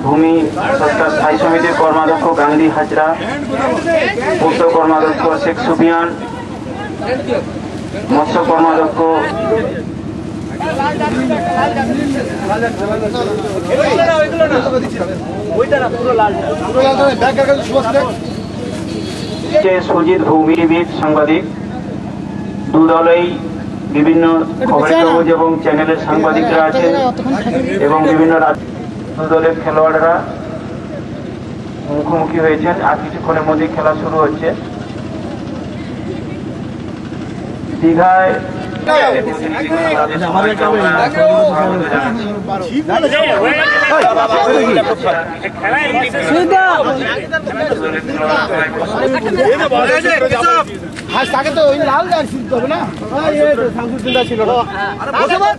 ভূমি সরকার স্থায়ী সমিতির কর্মাধ্যক্ষ গান্ধী হাজরা, পূর্ত কর্মাধ্যক্ষ শেখ সুফিয়ান, মৎস্য কর্মাধ্যক্ষ সুজিত ভৌমিবিদ সাংবাদিক। দু দলেই বিভিন্ন খবরের কাগজ এবং চ্যানেলের সাংবাদিকরা আছে এবং বিভিন্ন দু দলের খেলোয়াড়রা মুখোমুখি হয়েছেন। আর কিছুক্ষণের মধ্যেই খেলা শুরু হচ্ছে। দীঘায় তাকে তো ওই লাল শুনতে হবে না, চিন্তা ছিল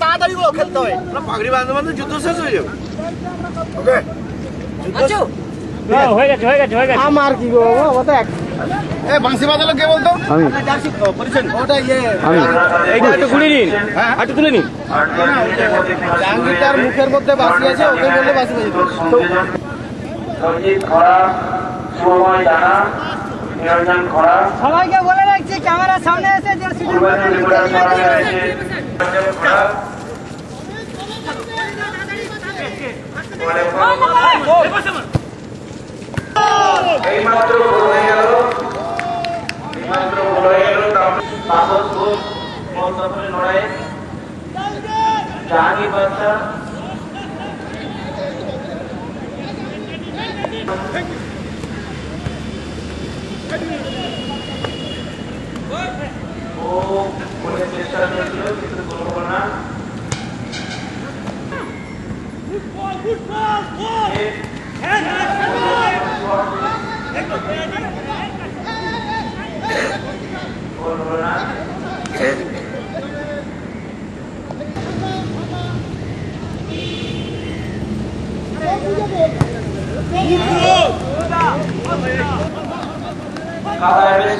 তাড়াতাড়ি খেলতে হবে। পাগড়ি বাঁধতে বাঁধতে যুদ্ধ শেষ হয়ে যাবে। আমার কি গো বাংশি বাজালো কে বলতো? জাহাঙ্গীরটার মুখের মধ্যে বাঁশি আছে, ওকে বললে বাঁশি সবাইকে বলে রাখছি ক্যামেরার সামনে এসে যে এইমাত্র হয়ে গেল, লড়াই জাহাঙ্গীর বাদশা ও চেষ্টা করেছিল কিন্তু গোল হলো না।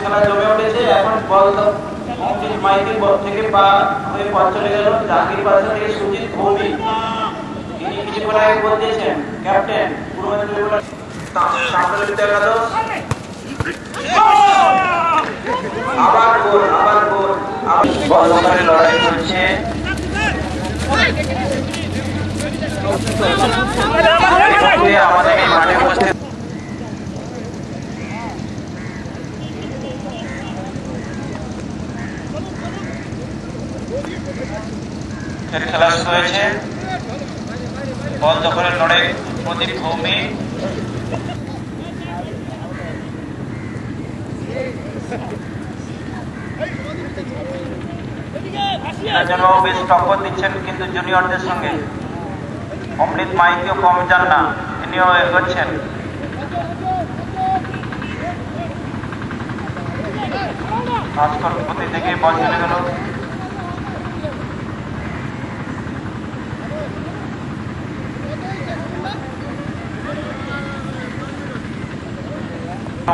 খেলা জমে উঠেছে। এখন বল মাইকের বল থেকে পা হয়ে পথ চলে গেল জাহাঙ্গীর বাদশা থেকে সুজিত ভৌমি। তিনি কিছুক্ষণ আগে বল দিয়েছেন ক্যাপ্টেন পূর্ব মেদিনীপুর সামনে একাদশ। আবার গোল, আবার গোল, বল ওখানে লড়াই চলছে। আমাদের এই মাঠে উপস্থিত খেলা শুরু হয়েছে। বল দখলের লড়াই প্রদীপ ভৌমি। যেন বেশ টক্কর দিচ্ছেন কিন্তু জুনিয়রদের সঙ্গে। অমৃত মাইকেও কম যান না, তিনিও এগোচ্ছেন। ভাস্কর প্রতি থেকে বল চলে গেল।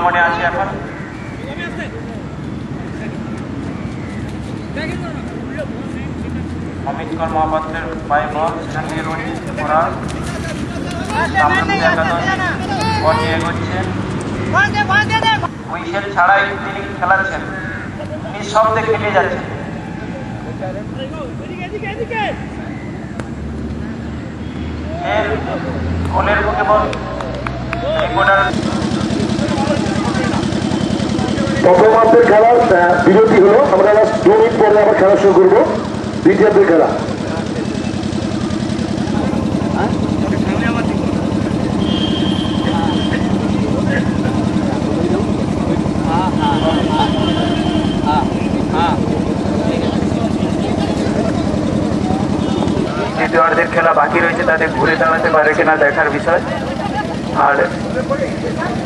মনে আছে এখন অমিত কর মহাপাত্রের পায়ে বল, সেখান থেকে রঞ্জিত করা এগোচ্ছেন। হুইসেল ছাড়াই তিনি খেলাচ্ছেন, নিঃশব্দে খেলে যাচ্ছেন। গোলের মুখে বল প্রথমার্ধের খেলার বিরতি হলো। আমরা 2 মিনিট পরে আবার খেলা শুরু করবো। দ্বিতীয়ার্ধের খেলা দ্বিতীয়ার্ধের খেলা বাকি রয়েছে, তাদের ঘুরে দাঁড়াতে পারে কিনা দেখার বিষয়। আর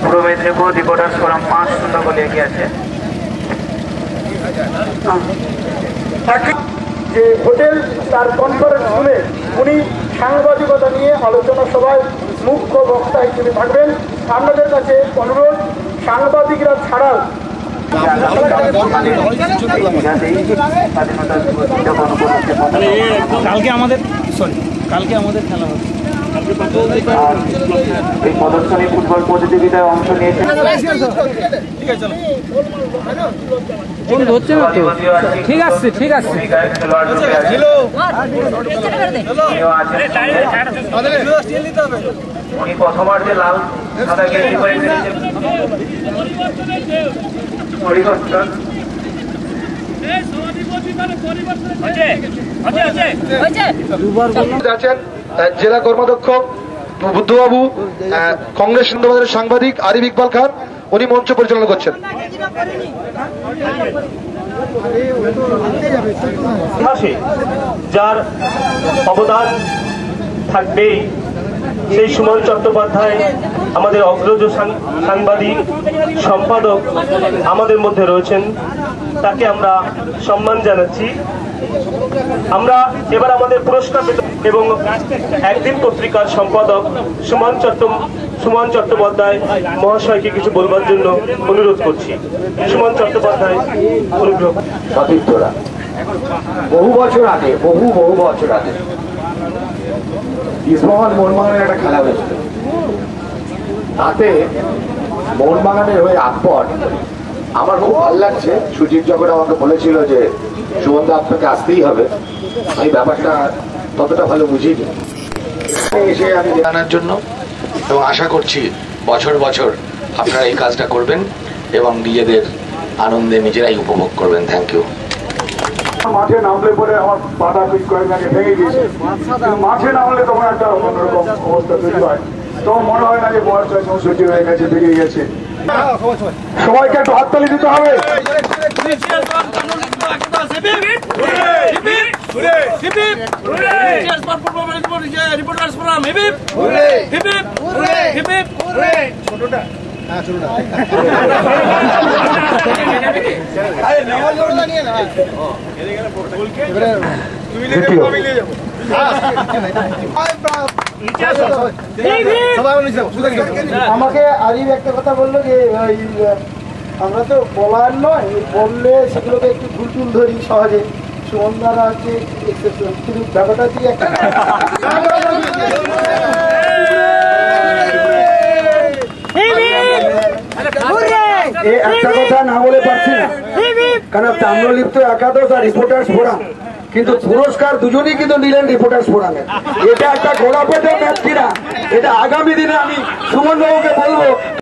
পূর্ব মেদিনীপুর রিপোর্টার্স ফোরাম 5-0 বলে এগিয়ে আছে। যে হোটেল তার কনফারেন্স রুমে উনি সাংবাদিকতা নিয়ে আলোচনা সভায় মুখ্য বক্তা হিসেবে থাকবেন। আপনাদের কাছে অনুরোধ, সাংবাদিকরা ছাড়াও কালকে আমাদের খেলা হবে। এই প্রদর্শনী ফুটবল প্রতিযোগিতায় অংশ নিয়েছে। ঠিক আছে ঠিক আছে। উনি প্রথমার্ধে লাল সাদা গেঞ্জি পরে ফিরেছেন। পরিবর্তন আছেন জেলা কর্মাধ্যক্ষ বুদ্ধবাবু, কংগ্রেস সুন্দরবনের সাংবাদিক আরিফ ইকবাল খান, উনি মঞ্চ পরিচালনা করছেন। যার অবদান থাকবেই সেই সুমন চট্টোপাধ্যায় আমাদের অগ্রজ সাংবাদিক সম্পাদক আমাদের মধ্যে রয়েছেন, তাকে আমরা সম্মান জানাচ্ছি। আমরা এবার আমাদের পুরস্কার এবং একদিন পত্রিকার সম্পাদক সুমন চট্টোপাধ্যায় মহাশয়কে কিছু বলবার জন্য অনুরোধ করছি। সুমন চট্টোপাধ্যায় অনুগ্রহ। সতীর্থরা বহু বছর আগে ইসমাইল মোহনবাগানের একটা খেলা হয়েছিল, তাতে মোহনবাগানের হয়ে আকবর, আমার খুব ভালো লাগছে, সুজিত যখন আমাকে বলেছিল যে সুমনদা আপনাকে আসতেই হবে, আমি ব্যাপারটা ততটা ভালো বুঝিনি। এসে আমি জানার জন্য এবং আশা করছি বছর বছর আপনারা এই কাজটা করবেন এবং নিজেদের আনন্দে নিজেরাই উপভোগ করবেন। Thank you. মাঠে নামলে পরে আমার পাটা পিঠ কয়েক আগে ভেঙে গিয়েছে, মাঠে নামলে তখন একটা অন্যরকম অবস্থা তৈরি হয়, তখন মনে হয় না যে বয়স 64 হয়ে গেছে, বেরিয়ে গেছে। সবাইকে একটু হাততালি দিতে হবে। আমাকে আরিফ একটা কথা বললো যে আমরা তো বলার নয়, বললে সেগুলোকে একটু ভুল ধরি সহজে। সুমন দ্বারা হচ্ছে কিন্তু ব্যাপারটা দিয়ে একটা একটা কথা না বলে পারছি না, কারণ তাম্রলিপ্ত একাদশ আর রিপোর্টার্স ফোরাম, কিন্তু পুরস্কার দুজনেই কিন্তু নিলেন রিপোর্টার্স ফোরামে। এটা একটা ঘোড়া পেটে ম্যাচ কিনা, এটা আগামী দিনে আমি সুমন বাবুকে বলবো